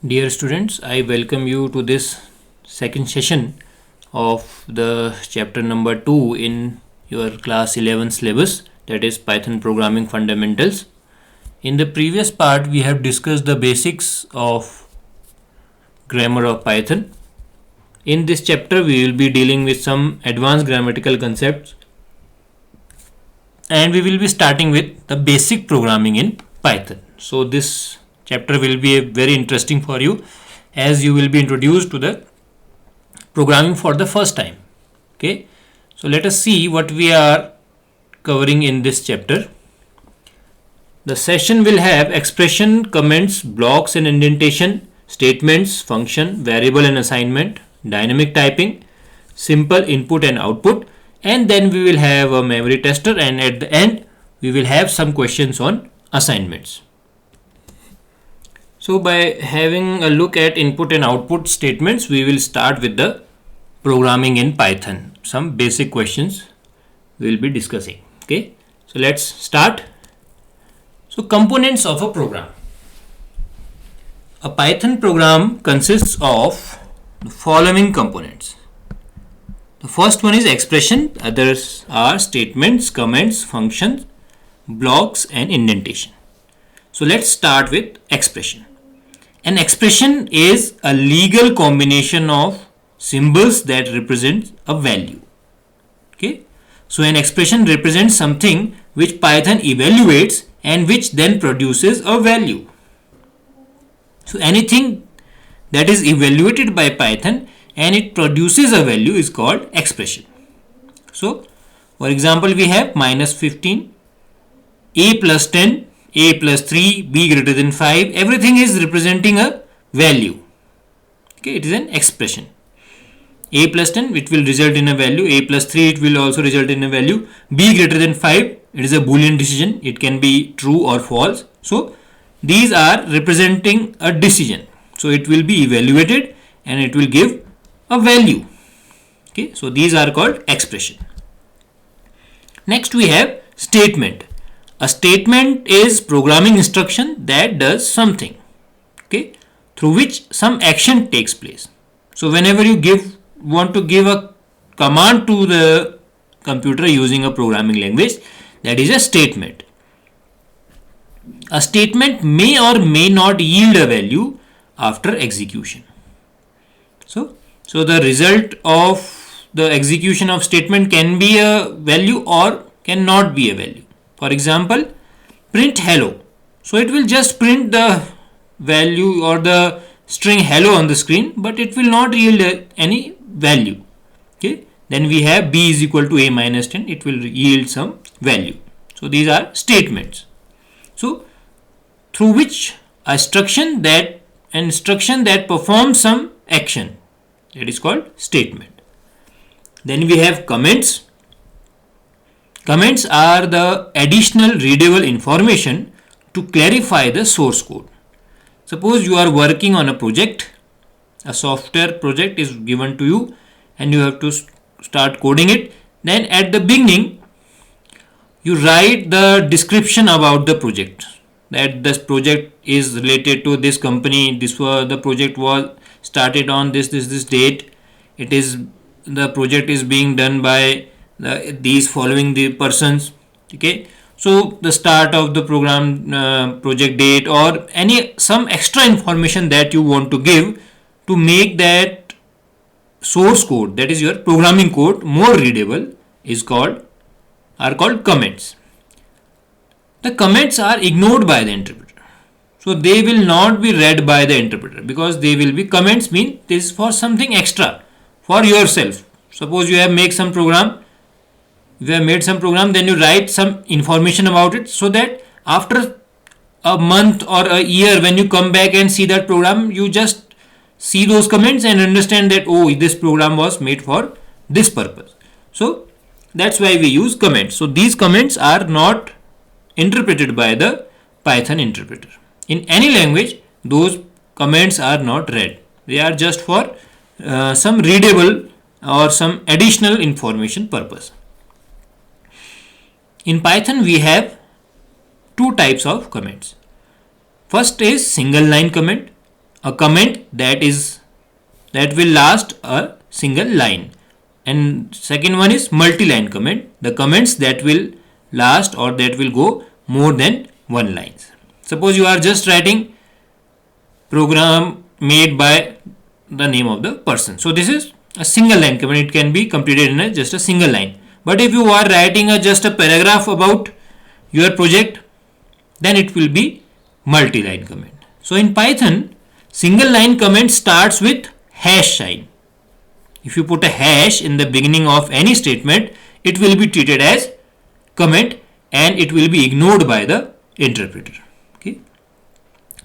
Dear students, I welcome you to this second session of the chapter number 2 in your class 11 syllabus, that is Python Programming Fundamentals. In the previous part, we have discussed the basics of grammar of Python. In this chapter, we will be dealing with some advanced grammatical concepts and we will be starting with the basic programming in Python. So this chapter will be very interesting for you as you will be introduced to the programming for the first time. Okay, so let us see what we are covering in this chapter. The session will have expression, comments, blocks and indentation, statements, function, variable and assignment, dynamic typing, simple input and output, and then we will have a memory tester, and at the end we will have some questions on assignments. So by having a look at input and output statements, we will start with the programming in Python. Some basic questions we will be discussing. Okay, so let's start. So components of a program. A Python program consists of the following components. The first one is expression, others are statements, comments, functions, blocks and indentation. So let's start with expression. An expression is a legal combination of symbols that represent a value. Okay, so an expression represents something which Python evaluates and which then produces a value. So anything that is evaluated by Python and it produces a value is called expression. So for example, we have minus 15, a plus 10, a plus 3, b greater than 5. Everything is representing a value. Okay, it is an expression. A plus 10, it will result in a value. A plus 3, it will also result in a value. B greater than 5, it is a Boolean decision. It can be true or false. So these are representing a decision. So it will be evaluated and it will give a value. Okay, so these are called expression. Next we have statement. A statement is programming instruction that does something, okay, through which some action takes place. So whenever you want to give a command to the computer using a programming language, that is a statement. A statement may or may not yield a value after execution. So the result of the execution of statement can be a value or cannot be a value. For example, print hello. So it will just print the value or the string hello on the screen, but it will not yield any value. Okay. Then we have b is equal to a minus 10. It will yield some value. So these are statements. So through which an instruction that performs some action, that is called statement. Then we have comments. Comments are the additional readable information to clarify the source code. Suppose you are working on a project, a software project is given to you and you have to start coding it. Then at the beginning, you write the description about the project, that this project is related to this company, the project was started on this date, the project is being done by these following the persons. Okay, so the start of the program, project date, or some extra information that you want to give to make that source code, that is your programming code, more readable are called comments. The comments are ignored by the interpreter, so they will not be read by the interpreter because they will be comments, mean this for something extra for yourself. Suppose you have made some program, then you write some information about it, so that after a month or a year when you come back and see that program, you just see those comments and understand that, oh, this program was made for this purpose. So that's why we use comments. So these comments are not interpreted by the Python interpreter. In any language, those comments are not read. They are just for some readable or some additional information purpose. In Python, we have two types of comments. First is single line comment. a comment that will last a single line, and second one is multi-line comment, the comments that will last or that will go more than one line. Suppose you are just writing program made by the name of the person, so this is a single line comment, it can be completed in just a single line. But if you are writing just a paragraph about your project, then it will be multi-line comment. So in Python, single line comment starts with hash sign. If you put a hash in the beginning of any statement, it will be treated as comment and it will be ignored by the interpreter. Okay.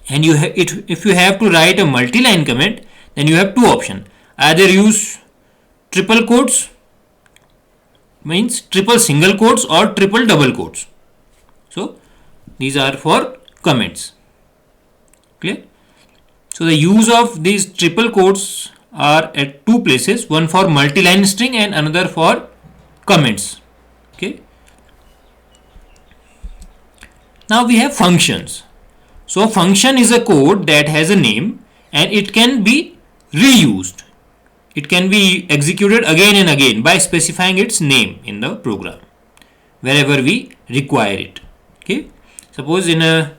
And if you have to write a multi-line comment, then you have two options. Either use triple quotes, means triple single quotes, or triple double quotes. So these are for comments. Clear? So the use of these triple quotes are at two places, one for multi-line string and another for comments. Okay. Now we have functions. So function is a code that has a name and it can be reused. It can be executed again and again by specifying its name in the program wherever we require it. Okay. Suppose in a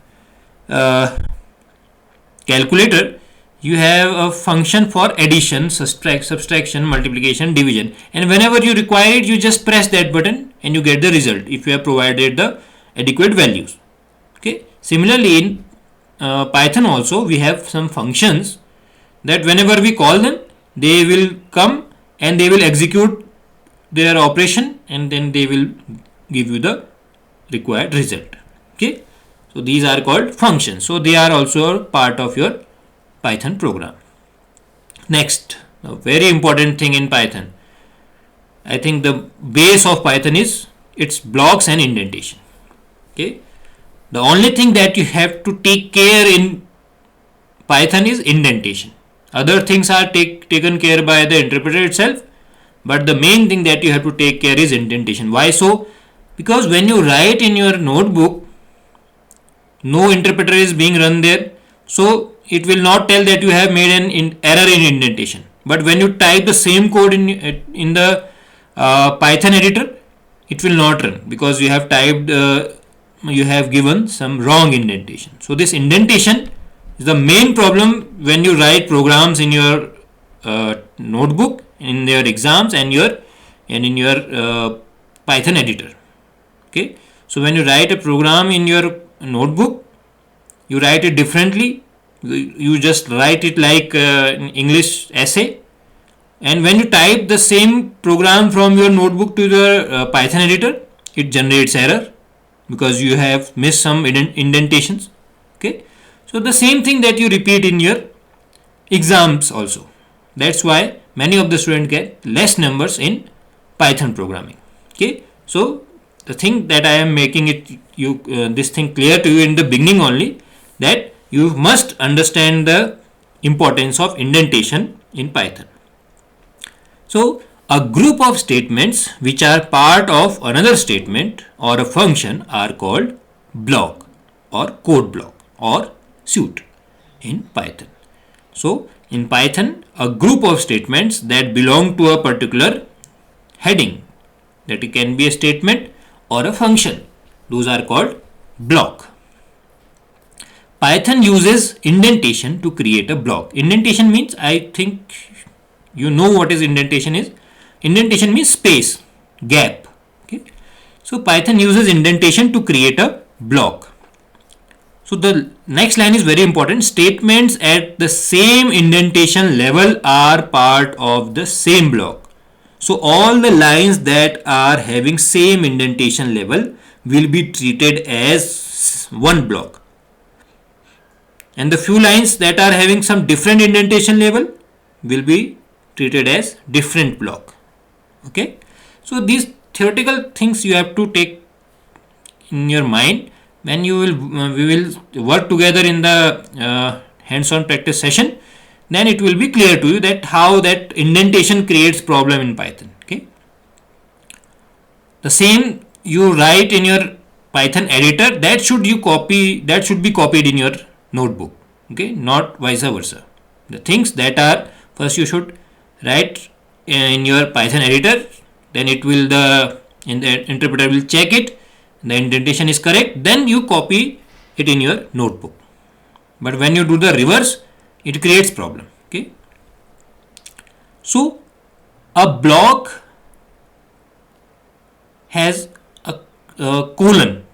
calculator, you have a function for addition, subtraction, multiplication, division, and whenever you require it, you just press that button and you get the result if you have provided the adequate values. Okay. Similarly, in Python also we have some functions that whenever we call them, they will come and they will execute their operation and then they will give you the required result. Okay. So these are called functions. So they are also part of your Python program. Next, a very important thing in Python, I think the base of Python is its blocks and indentation. Okay. The only thing that you have to take care in Python is indentation. Other things are taken care by the interpreter itself, but the main thing that you have to take care is indentation. Why so? Because when you write in your notebook, no interpreter is being run there, so it will not tell that you have made an error in indentation. But when you type the same code in the Python editor, it will not run because you have typed you have given some wrong indentation. So this indentation is the main problem when you write programs in your notebook, in your exams, and in your Python editor. Okay. So when you write a program in your notebook, you write it differently. You just write it like an English essay, and when you type the same program from your notebook to the Python editor, it generates error because you have missed some indentations. Okay. So the same thing that you repeat in your exams also. That's why many of the students get less numbers in Python programming. Okay. So the thing that I am making it this thing clear to you in the beginning only, that you must understand the importance of indentation in Python. So a group of statements which are part of another statement or a function are called block or code block or suite in Python. So in Python, a group of statements that belong to a particular heading, that it can be a statement or a function, those are called block. Python uses indentation to create a block. Indentation means, I think you know what is indentation is. Indentation means space, gap. Okay. So Python uses indentation to create a block. So the next line is very important. Statements at the same indentation level are part of the same block. So all the lines that are having same indentation level will be treated as one block, and the few lines that are having some different indentation level will be treated as different block. Okay. So these theoretical things you have to take in your mind when we will work together in the hands-on practice session. Then it will be clear to you that how that indentation creates problem in Python. Okay. The same you write in your Python editor, that should be copied in your notebook. okay, not vice versa. The things that are, first you should write in your Python editor, then it will, the interpreter will check it, the indentation is correct, then you copy it in your notebook. But when you do the reverse, it creates problem. Okay, so a block has a colon.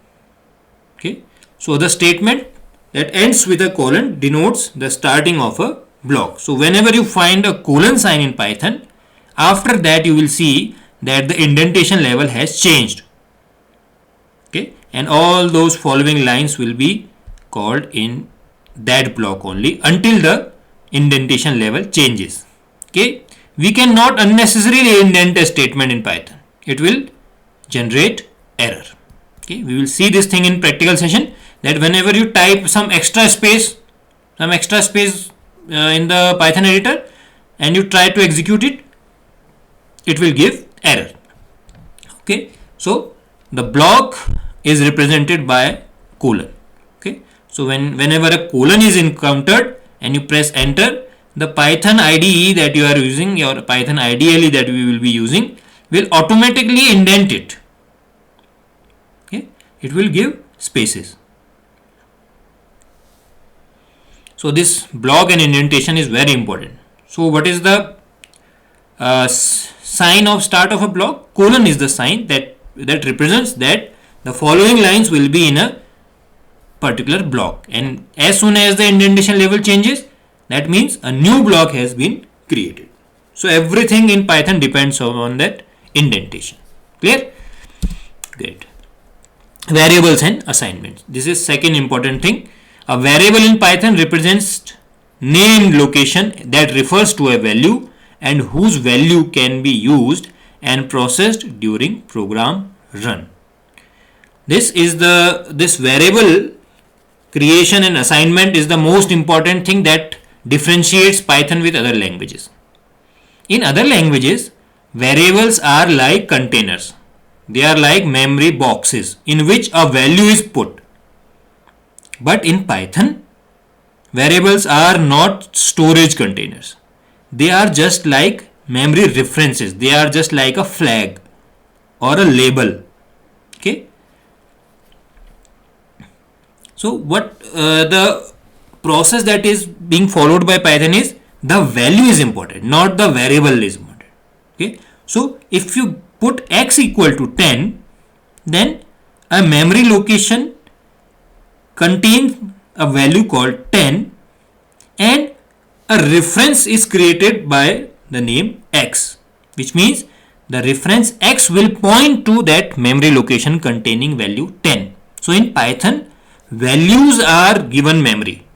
Okay, so the statement that ends with a colon denotes the starting of a block. So whenever you find a colon sign in Python, after that you will see that the indentation level has changed. Okay, and all those following lines will be called in that block only until the indentation level changes. Okay, we cannot unnecessarily indent a statement in Python. It will generate error. Okay, we will see this thing in practical session, that whenever you type some extra space in the Python editor and you try to execute it, it will give error. Okay, so the block is represented by colon. Okay, so whenever a colon is encountered and you press enter, the Python IDE that you are using, your Python IDLE that we will be using, will automatically indent it. Okay, it will give spaces. So this block and indentation is very important. So what is the sign of start of a block? Colon is the sign that represents that the following lines will be in a particular block, and as soon as the indentation level changes, that means a new block has been created. So everything in Python depends on that indentation. Clear? Great. Variables and assignments. This is second important thing. A variable in Python represents named location that refers to a value and whose value can be used and processed during program run. This variable creation and assignment is the most important thing that differentiates Python with other languages. In other languages, variables are like containers. They are like memory boxes in which a value is put. But in Python, variables are not storage containers. They are just like memory references. They are just like a flag or a label. Okay. So what the process that is being followed by Python is, the value is important, not the variable is important. Okay. So if you put x equal to 10, then a memory location contains a value called 10 and a reference is created by the name x, which means the reference x will point to that memory location containing value 10. So in Python, values are given memory,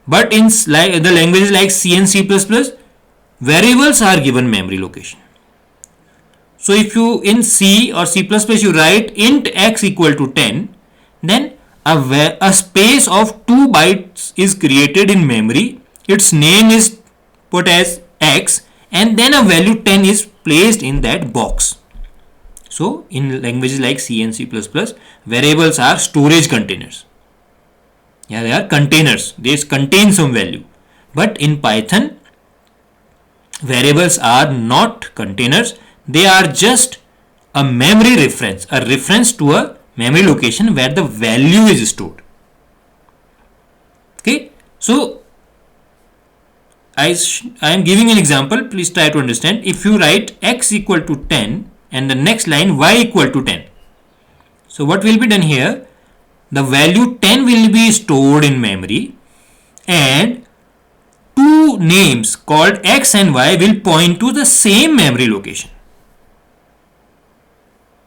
but in the languages like C and C++, variables are given memory location. So if you in C or C++ you write int x equal to 10, then a space of 2 bytes is created in memory. Its name is put as x and then a value 10 is placed in that box. So in languages like C and C++, variables are storage containers. Yeah, they are containers. They contain some value. But in Python, variables are not containers. They are just a memory reference, a reference to a memory location where the value is stored. Okay, so I am giving an example. Please try to understand. If you write x equal to 10 and the next line y equal to 10. So what will be done here? The value 10 will be stored in memory and two names called x and y will point to the same memory location.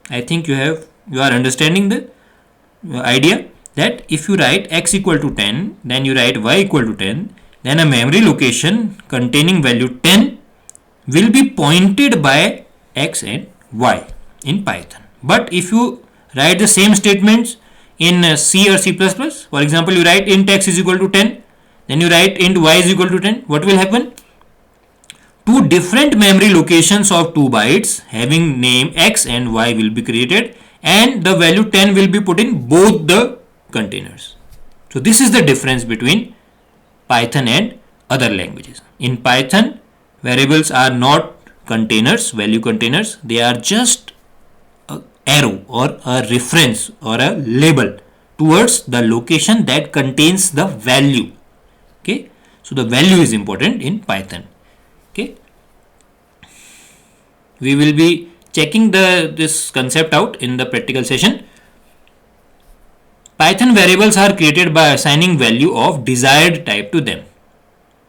I think you are understanding the idea that if you write x equal to 10, then you write y equal to 10, then a memory location containing value 10 will be pointed by x and y in Python. But if you write the same statements in C or C++, for example, you write int x is equal to 10, then you write int y is equal to 10, what will happen? Two different memory locations of 2 bytes having name x and y will be created and the value 10 will be put in both the containers. So this is the difference between Python and other languages. In Python, variables are not containers, value containers. They are just an arrow or a reference or a label towards the location that contains the value. Okay, so the value is important in Python. Okay, we will be checking this concept out in the practical session. Python variables are created by assigning value of desired type to them.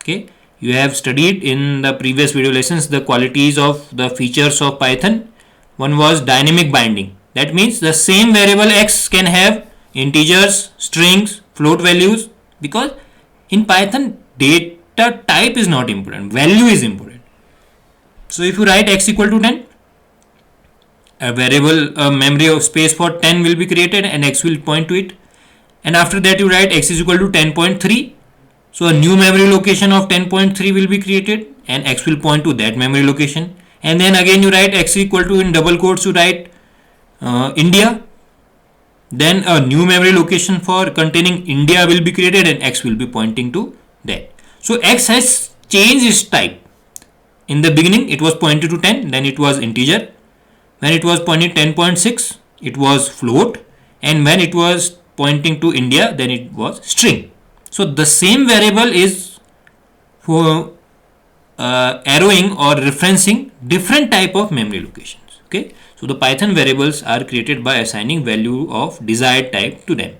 Okay, you have studied in the previous video lessons the qualities of the features of Python. One was dynamic binding. That means the same variable x can have integers, strings, float values, because in Python data type is not important, value is important. So if you write x equal to 10, a variable memory of space for 10 will be created and x will point to it, and after that you write x is equal to 10.3. So a new memory location of 10.3 will be created and x will point to that memory location, and then again you write x equal to, in double quotes you write India, then a new memory location for containing India will be created and x will be pointing to that. So x has changed its type. In the beginning it was pointed to 10, then it was integer. When it was pointing 10.6, it was float, and when it was pointing to India, then it was string. So the same variable is for arrowing or referencing different type of memory locations. Okay, so the Python variables are created by assigning value of desired type to them.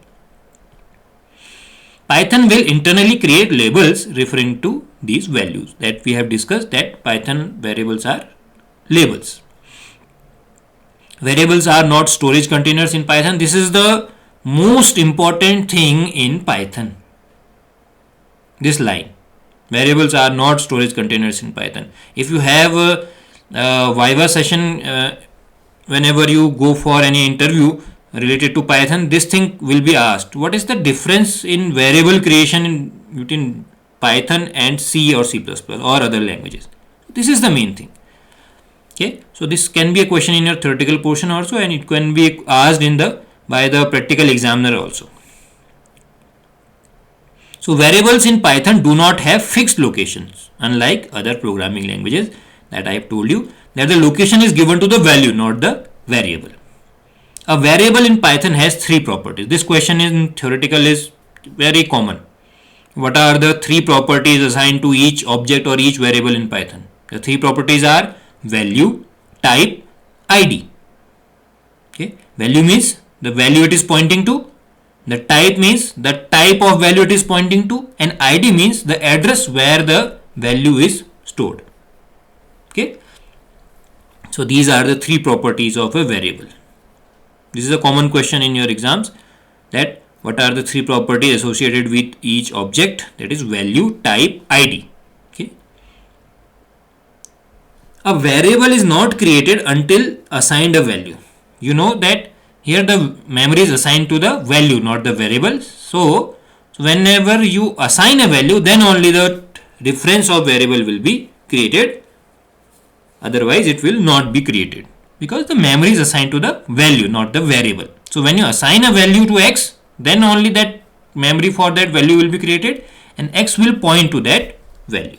Python will internally create labels referring to these values that we have discussed, that Python variables are labels. Variables are not storage containers in Python. This is the most important thing in Python. This line, variables are not storage containers in Python. If you have a Viva session, whenever you go for any interview related to Python, this thing will be asked. What is the difference in variable creation between Python and C or C++ or other languages? This is the main thing. Okay, so this can be a question in your theoretical portion also, and it can be asked by the practical examiner also. So variables in Python do not have fixed locations, unlike other programming languages that I have told you, that the location is given to the value, not the variable. A variable in Python has three properties. This question in theoretical is very common. What are the three properties assigned to each object or each variable in Python? The three properties are value, type, id. Okay, value means the value it is pointing to, the type means the type of value it is pointing to, and id means the address where the value is stored. Okay, so these are the three properties of a variable. This is a common question in your exams, that what are the three properties associated with each object, that is value, type, id. Okay, a variable is not created until assigned a value. You know that here the memory is assigned to the value, not the variable. So whenever you assign a value, then only the reference of variable will be created. Otherwise it will not be created, because the memory is assigned to the value, not the variable. So when you assign a value to x, then only that memory for that value will be created, and x will point to that value.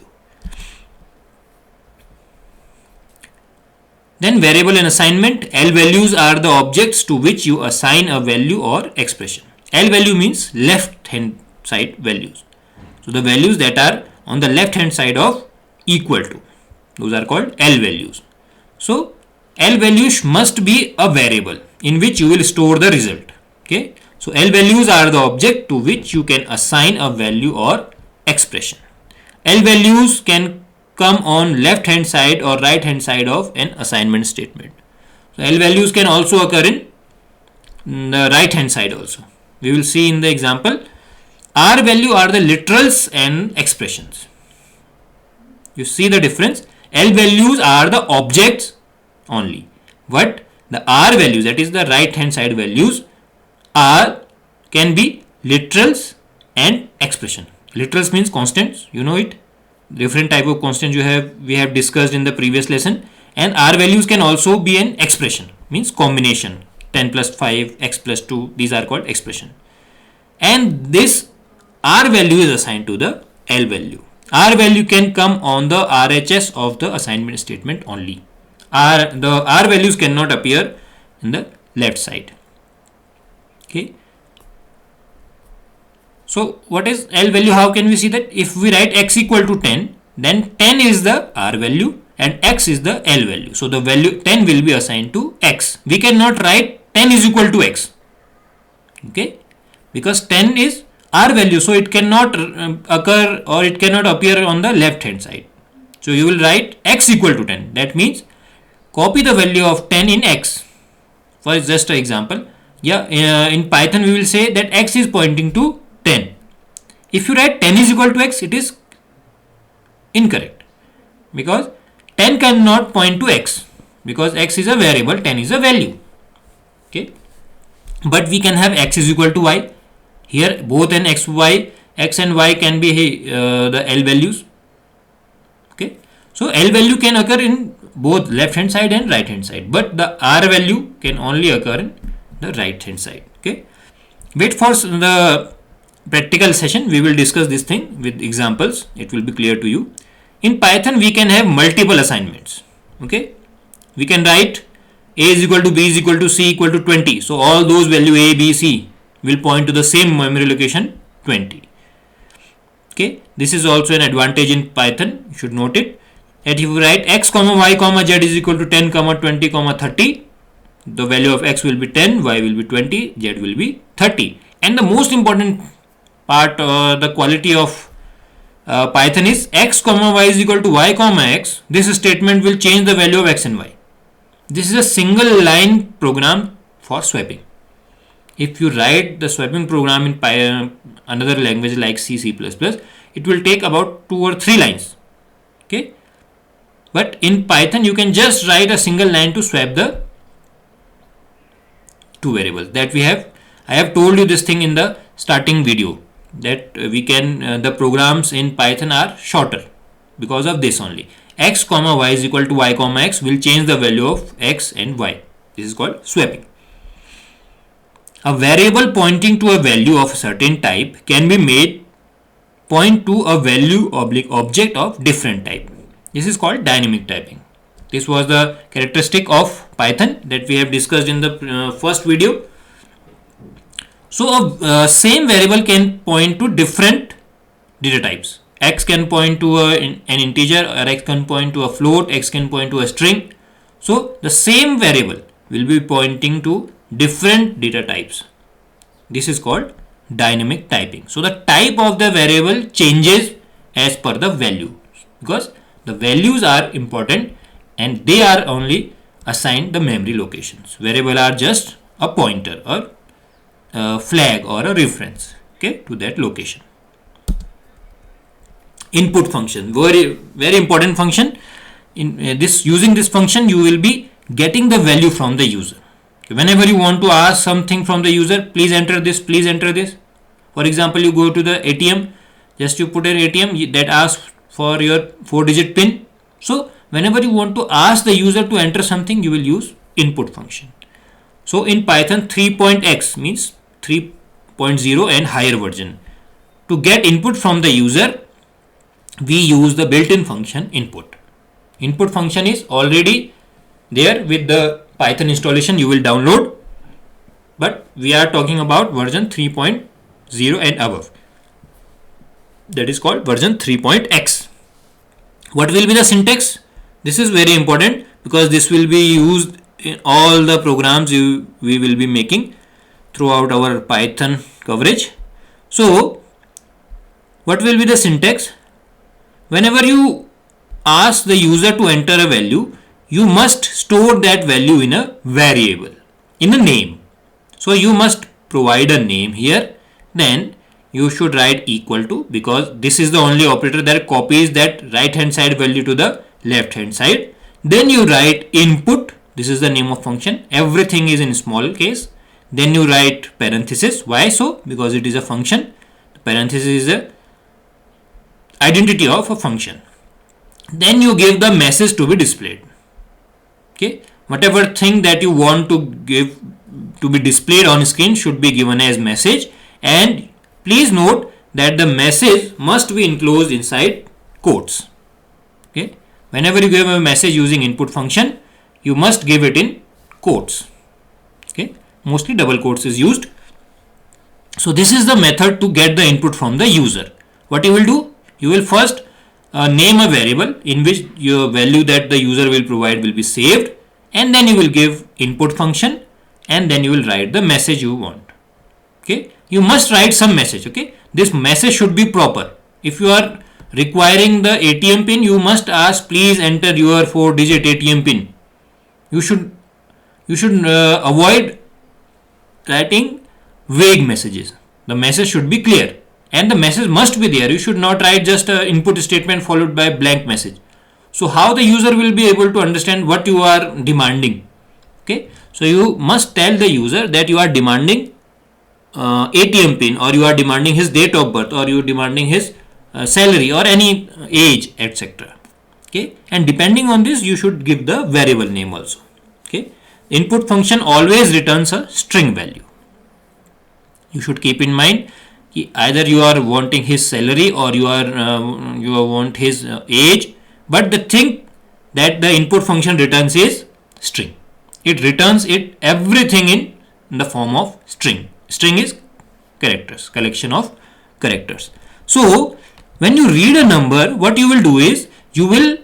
Then variable and assignment. L values are the objects to which you assign a value or expression. L value means left hand side values. So the values that are on the left hand side of equal to, those are called L values. So L values must be a variable in which you will store the result. Okay, so L values are the object to which you can assign a value or expression. L values can come on left hand side or right hand side of an assignment statement. So L values can also occur in the right hand side also. We will see in the example. R value are the literals and expressions. You see the difference. L values are the objects only, but the R values, that is the right hand side values, can be literals and expression. Literals means constants, you know it. Different type of constants we have discussed in the previous lesson. And R values can also be an expression, means combination. 10 plus 5, x plus 2, these are called expression. And this R value is assigned to the L value. R value can come on the RHS of the assignment statement only. The R values cannot appear in the left side. Okay. So what is L value? How can we see that? If we write x equal to 10, then 10 is the R value and x is the L value. So the value 10 will be assigned to x. We cannot write 10 is equal to x. Okay, because 10 is R value, so it cannot occur or it cannot appear on the left hand side. So you will write x equal to 10. That means copy the value of 10 in x. For just an example, in Python we will say that x is pointing to 10. If you write 10 is equal to x, it is incorrect, because 10 cannot point to x, because x is a variable, 10 is a value. Okay, but we can have x is equal to y. Here both an x and y can be the L values. Okay, so L value can occur in both left hand side and right hand side, but the R value can only occur in the right hand side. Okay, wait for the practical session. We will discuss this thing with examples. It will be clear to you. In Python we can have multiple assignments. Okay, we can write a is equal to b is equal to c equal to 20. So all those value a, b, c will point to the same memory location 20. Okay, this is also an advantage in Python. You should note it. That if you write x comma y comma z is equal to 10 comma 20 comma 30, the value of x will be 10, y will be 20, z will be 30. And the most important part, the quality of Python is x comma y is equal to y comma x. This statement will change the value of x and y. This is a single line program for swapping. If you write the swapping program in another language like C, C++, it will take about 2 or 3 lines. Okay, but in Python you can just write a single line to swap the two variables that we have. I have told you this thing in the starting video, that we can the programs in Python are shorter because of this only. X comma y is equal to y comma x will change the value of x and y. This is called swapping. A variable pointing to a value of a certain type can be made point to a value object of different type. This is called dynamic typing. This was the characteristic of Python that we have discussed in the first video. So a same variable can point to different data types. X can point to an integer, or x can point to a float, x can point to a string. So the same variable will be pointing to different data types. This is called dynamic typing. So the type of the variable changes as per the value, because the values are important and they are only assigned the memory locations. Variable are just a pointer or a flag or a reference, okay, to that location. Input function, very important function. In using this function you will be getting the value from the user. Whenever you want to ask something from the user, please enter this, please enter this. For example, you go to the ATM, just you put an ATM that asks for your 4-digit pin. So whenever you want to ask the user to enter something, you will use input function. So in Python 3.x means 3.0 and higher version. To get input from the user, we use the built-in function input. Input function is already there with the Python installation you will download, but we are talking about version 3.0 and above. That is called version 3.x. What will be the syntax? This is very important because this will be used in all the programs we will be making throughout our Python coverage. So what will be the syntax? Whenever you ask the user to enter a value, you must store that value in a variable, in a name. So you must provide a name here. Then you should write equal to, because this is the only operator that copies that right hand side value to the left hand side. Then you write input. This is the name of function. Everything is in small case. Then you write parenthesis. Why so? Because it is a function. The parenthesis is the identity of a function. Then you give the message to be displayed. Okay, whatever thing that you want to give to be displayed on screen should be given as message. And please note that the message must be enclosed inside quotes. Okay, whenever you give a message using input function, you must give it in quotes. Okay, mostly double quotes is used. So this is the method to get the input from the user. What you will do? You will first name a variable in which your value that the user will provide will be saved, and then you will give input function, and then you will write the message you want. Okay, you must write some message. Okay, this message should be proper. If you are requiring the ATM pin, you must ask please enter your 4-digit ATM pin. You should avoid writing vague messages. The message should be clear and the message must be there. You should not write just an input statement followed by blank message. So how the user will be able to understand what you are demanding? Okay, so you must tell the user that you are demanding ATM pin, or you are demanding his date of birth, or you are demanding his salary or any age, etc. Okay, and depending on this you should give the variable name also. Okay, input function always returns a string value. You should keep in mind either you are wanting his salary or you want his age, but the thing that the input function returns is string. It returns everything in the form of string. String is characters, collection of characters. So when you read a number, what you will do is you will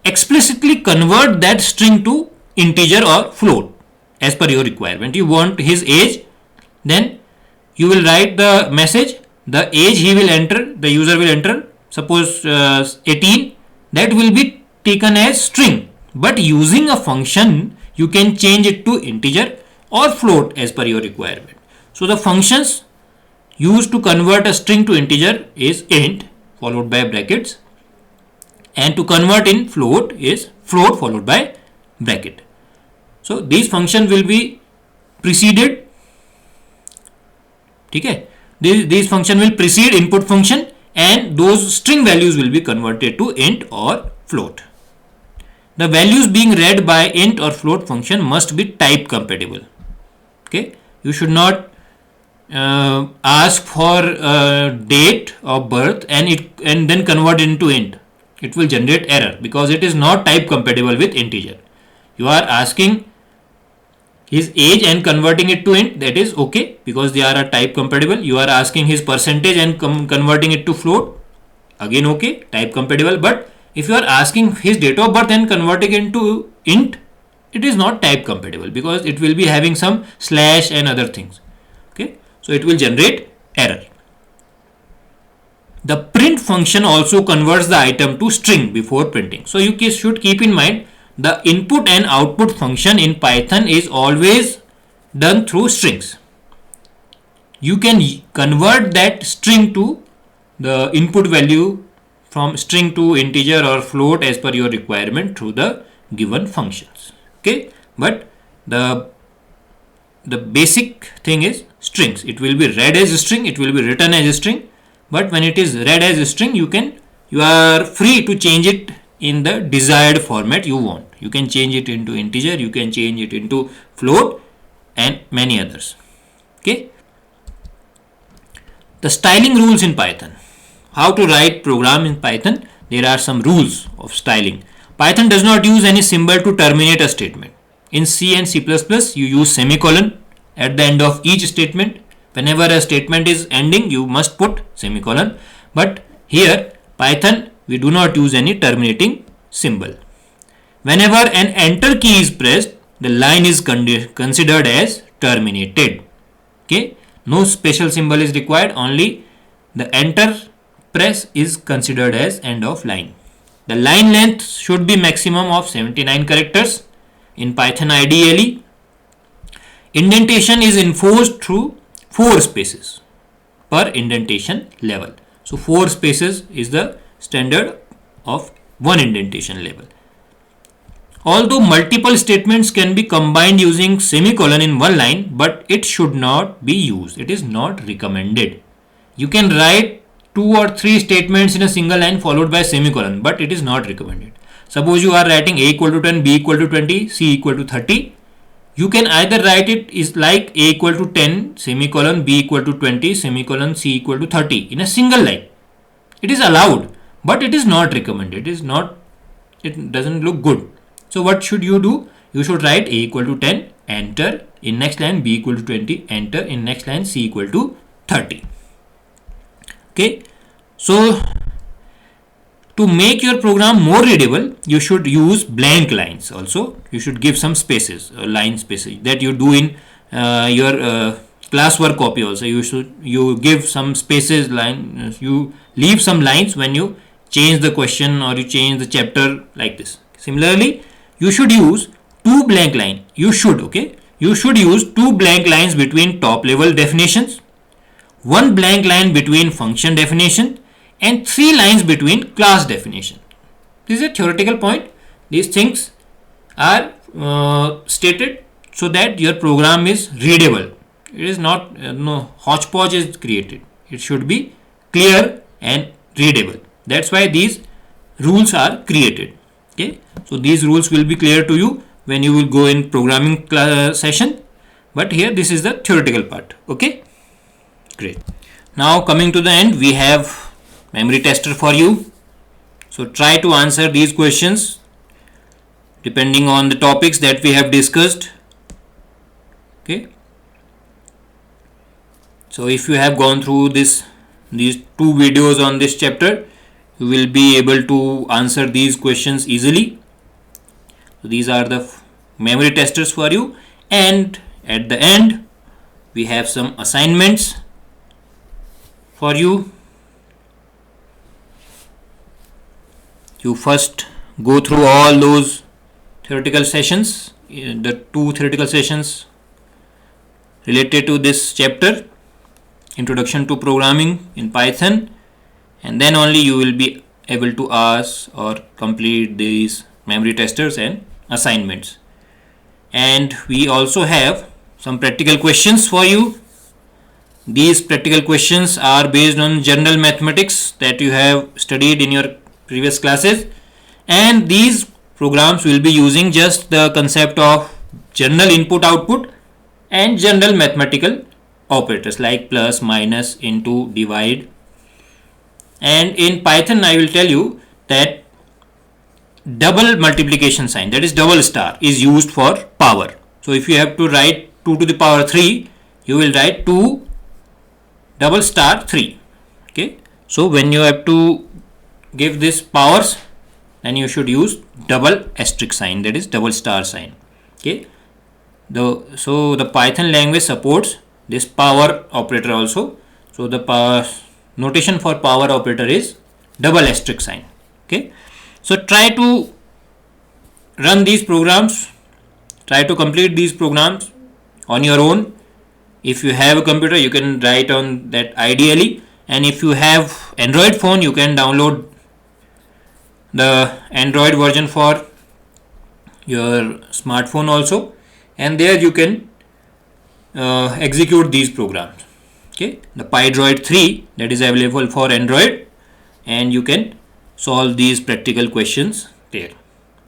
explicitly convert that string to integer or float as per your requirement. You want his age, then you will write the message, the age he will enter, the user will enter, suppose 18, that will be taken as string, but using a function you can change it to integer or float as per your requirement. So the functions used to convert a string to integer is int followed by brackets, and to convert in float is float followed by bracket. So these functions will be preceded. Okay, these function will precede input function, and those string values will be converted to int or float. The values being read by int or float function must be type compatible. Okay, you should not ask for date of birth and then convert it into int. It will generate error because it is not type compatible with integer. You are asking his age and converting it to int, that is okay because they are type compatible. You are asking his percentage and converting it to float, again okay, type compatible. But if you are asking his date of birth and converting it into int, it is not type compatible because it will be having some slash and other things. Okay, so it will generate error. The print function also converts the item to string before printing. So you should keep in mind the input and output function in Python is always done through strings. You can convert that string to the input value from string to integer or float as per your requirement through the given functions. Okay, but the basic thing is strings. It will be read as a string, it will be written as a string, but when it is read as a string, you are free to change it in the desired format you want. You can change it into integer, you can change it into float and many others. Okay, the styling rules in Python. How to write program in Python? There are some rules of styling. Python does not use any symbol to terminate a statement. In C and C++, you use semicolon at the end of each statement. Whenever a statement is ending, you must put semicolon. But here, Python, we do not use any terminating symbol. Whenever an enter key is pressed, the line is considered as terminated. Okay, no special symbol is required, only the enter press is considered as end of line. The line length should be maximum of 79 characters. In Python ideally, indentation is enforced through 4 spaces per indentation level. So 4 spaces is the standard of one indentation level. Although multiple statements can be combined using semicolon in one line, but it should not be used. It is not recommended. You can write 2 or 3 statements in a single line followed by semicolon, but it is not recommended. Suppose you are writing a equal to 10, b equal to 20, c equal to 30. you can either write it is like a equal to 10 semicolon, b equal to 20 semicolon, c equal to 30 in a single line. It is allowed, but it is not recommended. It doesn't look good. So what should you do? You should write a equal to 10, enter, in next line b equal to 20, enter, in next line c equal to 30. Okay, so to make your program more readable, you should use blank lines. Also, you should give some spaces, line spaces that you do in your classwork copy. Also, you give some spaces, you leave some lines when you change the question or you change the chapter, like this. Similarly, you should use two blank lines. You should use two blank lines between top level definitions, one blank line between function definition, and 3 lines between class definition. This is a theoretical point. These things are stated so that your program is readable. It is not no hodgepodge is created. It should be clear and readable. That's why these rules are created. Okay, so these rules will be clear to you when you will go in programming session. But here this is the theoretical part. Okay, great. Now coming to the end, we have memory tester for you. So try to answer these questions depending on the topics that we have discussed. Okay, so if you have gone through these 2 videos on this chapter, you will be able to answer these questions easily. So these are the memory testers for you, and at the end we have some assignments for you. You first go through all those theoretical sessions, the 2 theoretical sessions related to this chapter, Introduction to Programming in Python, and then only you will be able to ask or complete these memory testers and assignments. And we also have some practical questions for you. These practical questions are based on general mathematics that you have studied in your previous classes, and these programs will be using just the concept of general input output and general mathematical operators like plus, minus, into, divide. And in Python I will tell you that double multiplication sign, that is double star, is used for power. So if you have to write 2 to the power 3, you will write 2 double star 3. Okay, so when you have to give this powers, then you should use double asterisk sign, that is double star sign. Okay, so the Python language supports this power operator also. So the power notation for power operator is double asterisk sign. Okay, so try to run these programs, try to complete these programs on your own. If you have a computer, you can write on that ideally, and if you have Android phone, you can download the Android version for your smartphone also, and there you can execute these programs. Okay, the PyDroid 3 that is available for Android, and you can solve these practical questions there.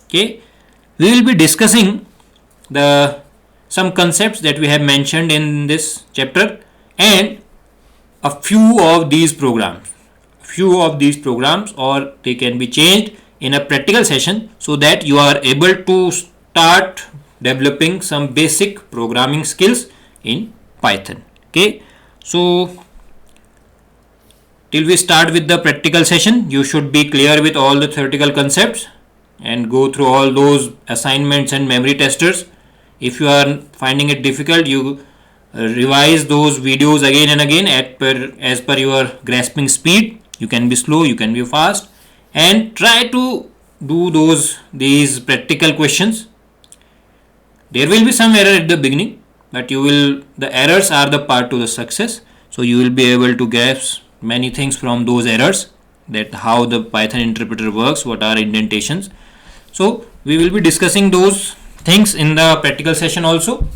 Okay, we will be discussing some concepts that we have mentioned in this chapter, and a few of these programs, or they can be changed in a practical session so that you are able to start developing some basic programming skills in Python. Okay, so till we start with the practical session, you should be clear with all the theoretical concepts and go through all those assignments and memory testers. If you are finding it difficult, you revise those videos again and again as per your grasping speed. You can be slow, you can be fast, and try to do these practical questions. There will be some error at the beginning, but the errors are the part to the success. So you will be able to grasp many things from those errors, that how the Python interpreter works, what are indentations. So we will be discussing those things in the practical session also.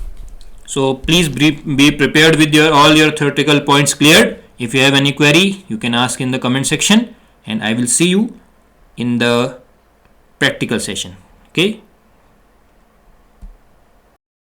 So please be prepared with all your theoretical points cleared. If you have any query, you can ask in the comment section, and I will see you in the practical session. Okay.